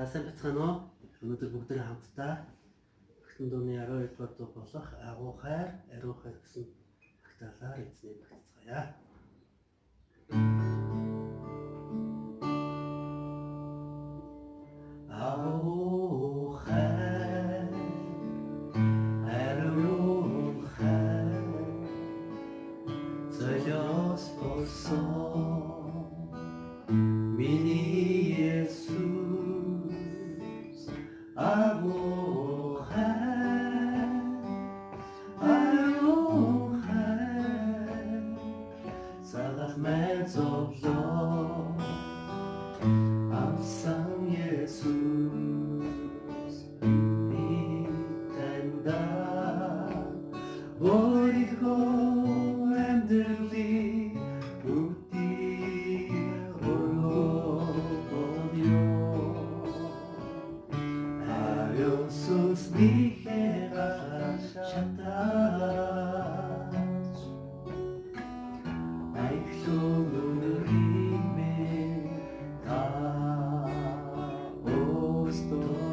За сайн бацгаана уу? Өнөөдөр бүгдээ хамтдаа Эхлэн дууны 12 дугаар дуу болох Агуу хайр, ариун хайр гэсэн багтаалаар эзнийг багтцгаая. Агуу хайр, ариун хайр, золиос болсон миний Есүс. Агуу хайр, ариун хайр, цагаат мэн зовлоо амсан Есүс. Би таньда өөрийнхөө амьдралыг Иесусний гараар шатаач айхлуу өнөрийн минь та өөртөө